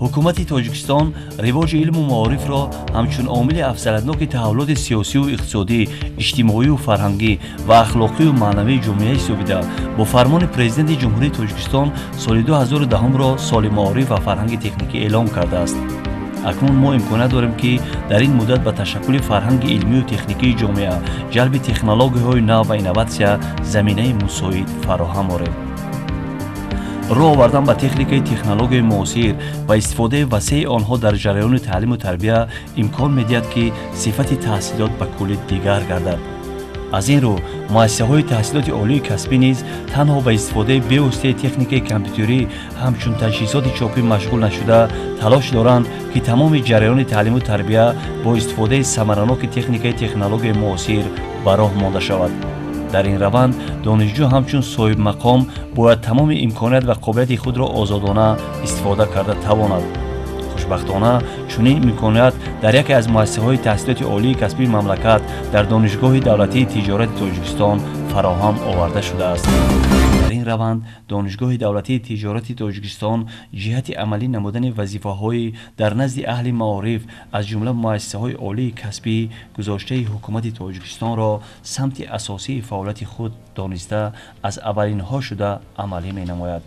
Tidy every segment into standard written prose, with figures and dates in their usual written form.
حکومت تاجیکستان رواج علم و معارف را همچون عامل افزایش‌ناک تحولات سیاسی و اقتصادی، اجتماعی و فرهنگی و اخلاقی و معنوی جامعه سوبیده با فرمان پرزیدنت جمهوری تاجیکستان سال 2010 را سال معارف و فرهنگ تکنیکی اعلام کرده است. اکنون ما امکانات داریم که در این مدت به تشکل فرهنگ علمی و تکنیکی جامعه، جلب تکنولوژی‌های نو و اینوواسیا زمینه مساعد فراهم آوریم. راه آوردن به تکنولوژی معاصر و استفاده وسیع آنها در جریان تعلیم و تربیت امکان می‌دهد که صفت تحصیلات به کلی دیگر گردد. از این رو مؤسسه‌های تحصیلات عالی کسبی نیز تنها به استفاده بی‌واسطه تکنیک کامپیوتری همچون تجهیزات چاپی مشغول نشده تلاش دارند که تمام جریان تعلیم و تربیت با استفاده ثمرناک تکنولوژی معاصر به راه مانده شود. در این روند دانشجو همچون صاحب مقام باید تمام امکانات و قابلیت خود را آزادانه استفاده کرده تواند. خوشبختانه چنین امکانات در یکی از مؤسسه‌های تحصیلات عالی کسبی مملکت در دانشگاه دولتی تجارت تاجیکستان فراهم آورده شده است. در این روند دانشگاه دولتی تجارت تاجیکستان جهت عملی نمودن وظیفه‌های در نزد اهل معارف از جمله مؤسسه‌های عالی کسبی گذاشته حکومت تاجیکستان را سمت اساسی فعالیت خود دانسته از اولین‌ها شده عملی می‌نماید.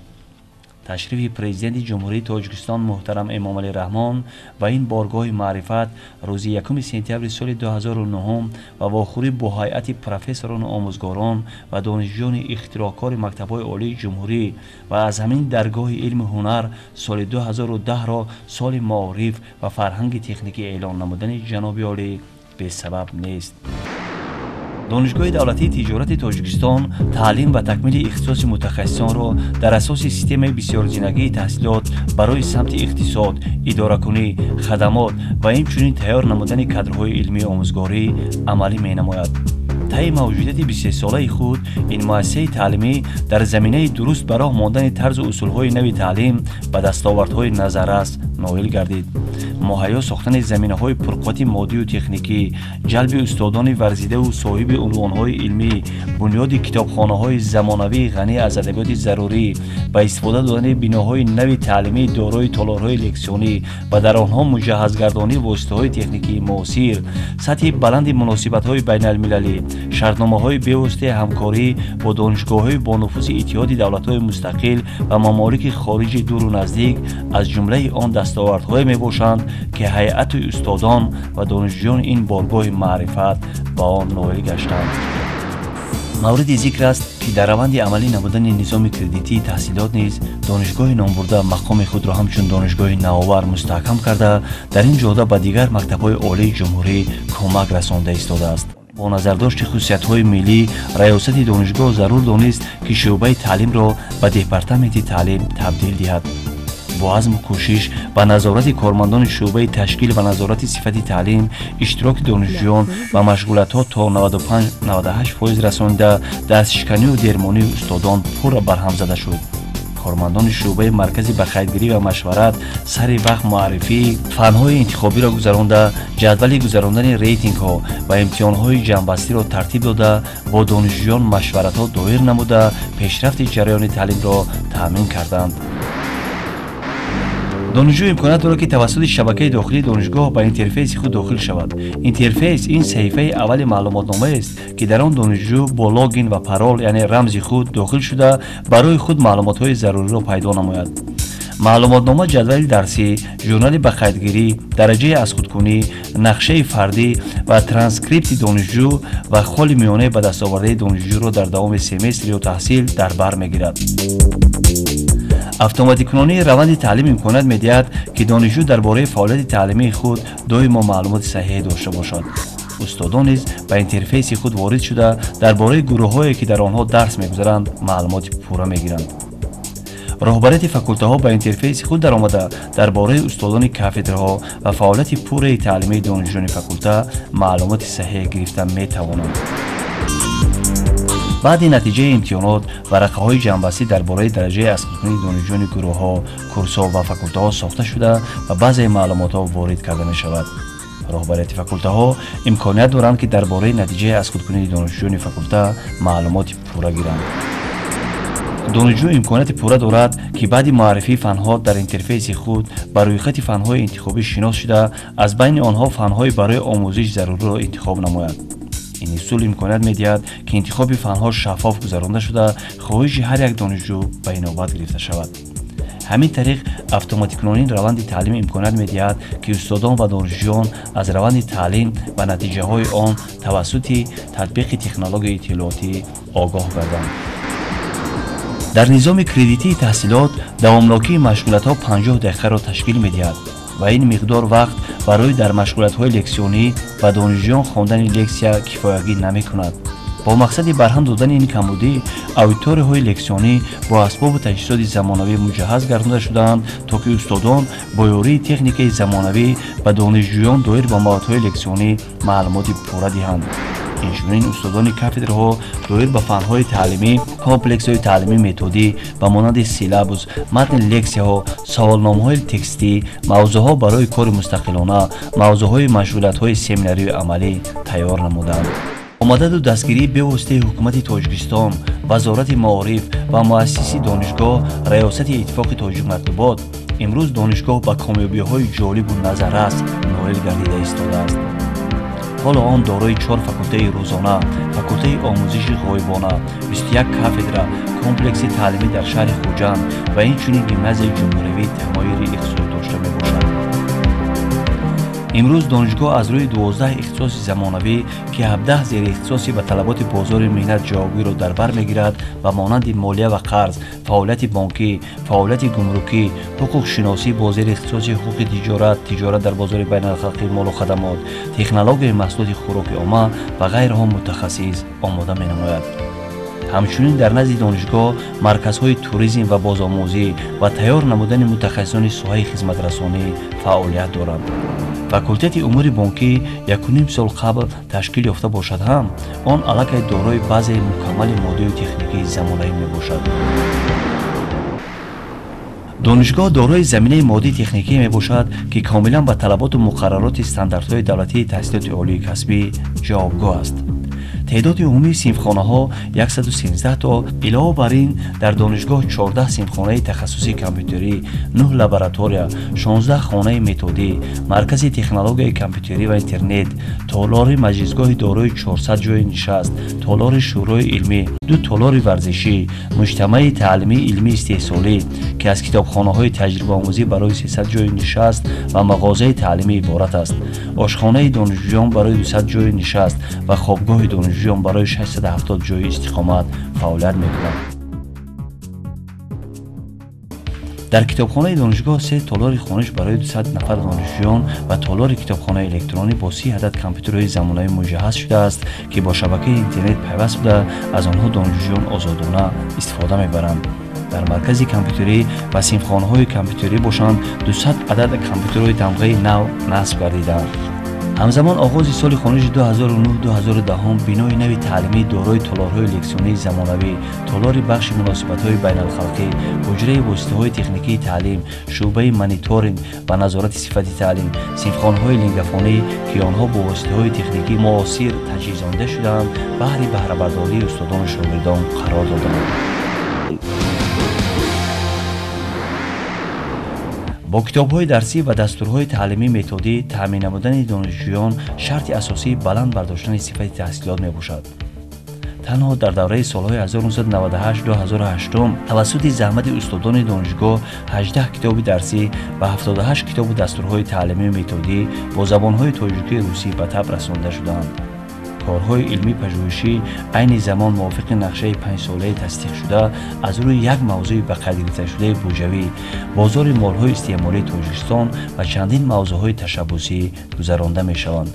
تشریف پرزیدنت جمهوری تاجیکستان محترم امام علی رحمان و این بارگاه معرفت روز 1 سپتامبر سال 2009 و واخوری با هیئت پروفسوران و آموزگاران و دانشجویان اختراعکار مکتب‌های عالی جمهوری و از همین درگاه علم و هنر سال 2010 را سال معارف و فرهنگ تکنیکی اعلان نمودن جناب عالی به سبب نیست. دانشگاه دولتی تجارت تاجیکستان تعلیم و تکمیل اختصاص متخصصان را در اساس سیستم بسیار زینگی تحصیلات برای سمت اقتصاد، اداره‌کنی، خدمات و همچنین تیار نمودن کادرهای علمی آموزگاری عملی می‌نماید. طی موجودیت 23 ساله خود این مؤسسه تعلیمی در زمینه درست به راه ماندن طرز و اصول‌های نوی تعلیم به دستاوردهای نظررس نائل گردید. مهیا ساختن زمینه‌های پرقوت مادی و تکنیکی، جلب استادان ورزیده و صاحب عنوان‌های علمی، بنیاد کتابخانه‌های زمانوی غنی از ادبیات ضروری، با استفاده دادن بناهای نوی تعلیمی دارای تالارهای لکسیونی و در آنها مجهزگردانی واسطه‌های تکنیکی معاصر، سطح بلند مناسبت‌های بین‌المللی، شرطنامه‌های بی‌واسطه همکاری با دانشگاه‌های با نفوذ اتحاد دولت‌های مستقل و ممالک خارجی دور و نزدیک از جمله آن دستاوردهای میباشند که هیئت استادان و دانشجویان این بارگاه معرفت با آن نائل گشتند. مورد ذکر است که در روند عملی نمودن نظام کردیتی تحصیلات نیز دانشگاه نامبرده مقام خود را همچون دانشگاه نوآور مستحکم کرده در این جهت به دیگر مکتب‌های عالی جمهوری کمک رسانده ایستاده است. با نظرداشت خصوصیت‌های ملی، ریاست دانشگاه ضرور دانست که شعبه تعلیم را به دپارتمنت تعلیم تبدیل دهد. با عزم و کوشش و نظارت کارمندان شعبه تشکیل و نظارت صفت تعلیم، اشتراک دانشجویان و مشغولیت‌ها تا 95-98% رسانده، دستشکنی و درمانی استادان پر برهم زده شد. کارمندان شعبه مرکزی به خیرگیری و مشورت سر وقت معرفی فن‌های انتخابی را گذرانده، جدول گذراندن ریتینگ‌ها و امتحان‌های جمع‌بسته را ترتیب داده، با دانشجویان مشورت‌ها دایر نموده پیشرفت جریان تعلیم را تأمین کردند. دانشجو امکانات دارد که توسط شبکه داخلی دانشگاه به اینترفیس خود داخل شود. اینترفیس این صفحه اول معلوماتنامه است که در آن دانشجو با لاگین و پرول یعنی رمز خود داخل شده برای خود معلومات‌های ضروری را پیدا نماید. معلوماتنامه جدول درسی، ژورنال بخیرگیری، درجه از خودکنی، نقشه فردی و ترانسکریپت دانشجو و خال میانه به دست آورده دانشجو را در دوام سمستر یا تحصیل در بر میگیرد. اتوماتیک کنونی روند تعلیم امکانات می‌دهد که دانشجو درباره فعالیت تعلیمی خود دائما معلومات صحیح داشته باشد. استادان نیز به اینترفیس خود وارد شده درباره گروه‌هایی که در آنها درس می‌گذارند معلومات پوره می‌گیرند. رهبریت فاکولته‌ها به اینترفیس خود درآمده درباره استادان کافدرها و فعالیت پوره تعلیمی دانشجویان فاکولته معلومات صحیح گرفته می‌توانند. بعد نتیجه امتحانات ورقه‌های جمع‌بسته درباره درجه اسقاطی دانشجویان گروه‌ها، کورس‌ها و فاکولته‌ها ساخته شده و بعضی معلومات‌ها وارد کرده می‌شود. رهبریت فاکولته‌ها امکانیت دارند که درباره نتیجه اسقاطی دانشجویان فاکولته معلومات پوره گیرند. دانشجو امکانات پوره دارد که بعد معرفی فنها در اینترفیس خود بر روی خط فنهای انتخابی شناس شده از بین آنها فنهای برای آموزش ضروری را انتخاب نماید. این اصول امکانات می‌دهد که انتخاب فنها شفاف گذرانده شده خواهش هر یک دانشجو به نوبت گرفته شود. همین طریق اتوماتیک روند تعلیم امکانات می‌دهد که استادان و دانشجویان از روند تعلیم و نتیجه‌های آن توسط تطبیق تکنولوژی اطلاعاتی آگاه گردند. در نظام کردیتی تحصیلات دواملاکی مشغولیت‌ها 50 دقیقه را تشکیل می‌دهد و این مقدار وقت برای در مشغولیت‌های لکسیونی و دانشجویان خواندن لکسیا کفایگی نمی‌کند. با مقصد برهم دادن این کمبودی آدیتوری‌های لکسیونی با اسباب تجهیزات زمانوی مجهز گردانده شدند تا که استادان با یاری تکنیک زمانوی و دانشجویان دایر با موادهای لکسیونی معلومات پوره دهند. اینچنین استادان کافدرها دایر به فنهای تعلیمی، کامپلکس‌های تعلیمی متدی و مانند سیلابوس، متن لکسی‌ها، سوالنامه‌های تکستی، موضوع‌ها برای کار مستقلانه، موضوع‌های مشغولیت‌های سمیناری و عملی تیار نمودند. مدد و دستگیری به واسطه حکومت تاجیکستان، وزارت معارف و مؤسسه دانشگاه ریاست اتفاق تاجیک مطبوعات امروز دانشگاه با کامیابی‌های جالب و نظررس نائل گردیده ایستاده است. حالا آن دارای 4 فاکولته روزانه، فاکولته آموزش غایبانه، 21 کافدرا، کمپلکس تعلیمی در شهر خوجند و اینچنین گیمنازیوم جمهوری تمایل اقتصادی داشته میباشد. امروز دانشگاه از روی 12 اختصاص زمانوی که 17 زیر اختصاصی به طلبات بازار مهنت جوابگویی را در بر میگیرد و مانند مالیه و قرض، فعالیت بانکی، فعالیت گمرکی، حقوق شناسی با زیر اختصاص حقوق تجارت در بازار بین المللی، مال و خدمات، تکنولوژی محصولات خوراک عامه و غیرها متخصص آماده می نماید. همچنین در نزد دانشگاه مرکزهای توریسم و بازآموزی و تیار نمودن متخصصان ساحه خدمت رسانی فعالیت دارند. فاکولته امور بانکی 1.5 سال قبل تشکیل یافته باشد هم آن علاقه دارای بعضی مکمل ماده و تکنیکی زمانه‌ای میباشد. دانشگاه دارای زمینه مادی تکنیکی میباشد که کاملا به طلبات و مقررات استانداردهای دولتی تحصیلات عالی کسبی جوابگو است. تعداد عمومی صنفخانه‌ها 113 تا، علاوه بر این در دانشگاه 14 صنفخانه تخصصی کامپیوتری، 9 لابراتوار، 16 خانه متدی، مرکز تکنولوژی کامپیوتری و اینترنت، تالار مجلسگاه دارای 400 جای نشست، تالار شورای علمی، 2 تالار ورزشی، مجتمع تعلیمی علمی استحصالی که از کتابخانه‌های تجربه آموزی برای 300 جای نشست و مغازه تعلیمی عبارت است. آشخانه دانشجویان برای 200 جای نشست و خوابگاه دانشجویان برای 670 جای استقامت فعالیت می‌کند. در کتابخانه دانشگاه 3 تالار خوانش برای 200 نفر دانشجویان و تالار کتابخانه الکترونی با 30 عدد کامپیوترهای زمانه‌ای مجهز شده است که با شبکه اینترنت پیوست بوده از آنها دانشجویان آزادانه استفاده می‌برند. در مرکز کامپیوتری و صنفخانه‌های کامپیوتری باشند 200 عدد کامپیوترهای تمغه نو نصب گردیدند. همزمان آغاز سال خوانش 2009-2010 بینای نوی تعلیمی دارای تالارهای لکسیونی زمانوی، تالار بخش مناسبت‌های بین الخلقی، حجره واسطه‌های تکنیکی تعلیم، شعبه مانیتورینگ و نظارت صفت تعلیم، صنفخانه‌های لنگافانی که آنها با واسطه‌های تکنیکی معاصر تجهیزانده شدند، بهره برداری استادان و شاگردان قرار دادند. با کتاب‌های درسی و دستورهای تعلیمی متدی تامین نمودن دانشجویان شرط اساسی بلند برداشتن صفت تحصیلات میباشد. تنها در دوره سالهای 1998-2008 توسط زحمت استادان دانشگاه 18 کتاب درسی و 78 کتاب دستورهای تعلیمی متدی با زبان‌های تاجیکی روسی به تب رسانده شدند. کارهای علمی پژوهشی عین زمان موافق نقشه 5 ساله تصدیق شده از روی یک موضوع به قدریزده شده بودجوی، بازار مال‌های استعماری تاجیکستان و چندین موضوعهای تشبثی گذرانده می‌شوند.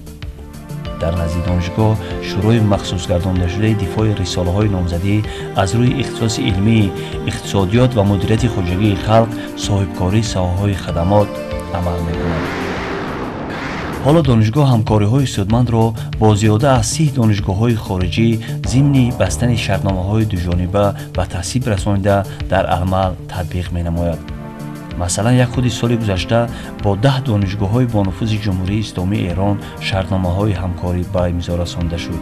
در نزد دانشگاه شروع مخصوص گردانده شده دفاع رساله‌های نامزدی از روی اختصاص علمی، اقتصادیات و مدیریت خودجوی خلق، صاحبکاری ساحه‌های خدمات عمل می‌کند. حالا دانشگاه همکاری‌های سودمند را با زیاده از 30 دانشگاه‌های خارجی ضمن بستن شرطنامه‌های دوجانبه و تصویب رسانیده در عمل تطبیق می‌نماید. مثلا یک خود سال گذشته با 10 دانشگاه‌های با نفوذ جمهوری اسلامی ایران شرطنامه‌های همکاری به امضا رسانده شد.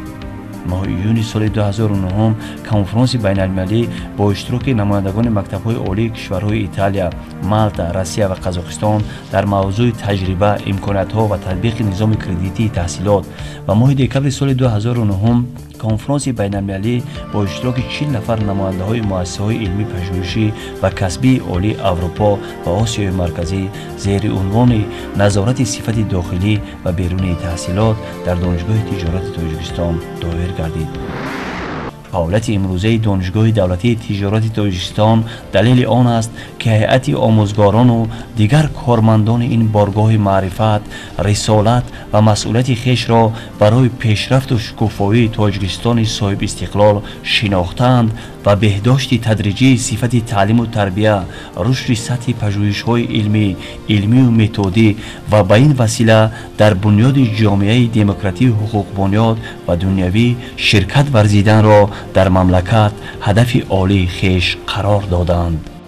ماه ایون سال 2009 کنفرانس بین المللی با اشتراک نمایندگان مکتب‌های عالی کشورهای ایتالیا، مالتا، روسیه و قزاقستان در موضوع تجربه، امکانات‌ها و تطبیق نظام کردیتی تحصیلات و ماه دکمبر سال 2009 کنفرانس بین المللی با اشتراک 40 نفر نماینده های مؤسسه‌های علمی پژوهشی و کسبی عالی اروپا و آسیای مرکزی زیر عنوان نظارت صفت داخلی و بیرونی تحصیلات در دانشگاه تجارت تاجیکستان دایر گردید. فعالیت امروزه دانشگاه دولتی تجارت تاجیکستان دلیل آن است که هیئت آموزگاران و دیگر کارمندان این بارگاه معرفت، رسالت و مسئولیت خویش را برای پیشرفت و شکوفایی تاجیکستان صاحب استقلال شناختند و بهداشت تدریجی صفت تعلیم و تربیه، رشد سطح پژوهش‌های علمی و متدی و به این وسیله در بنیاد جامعه دموکراتی و حقوق بنیاد و دنیوی شرکت ورزیدن را در مملکت هدف عالی خویش قرار دادند.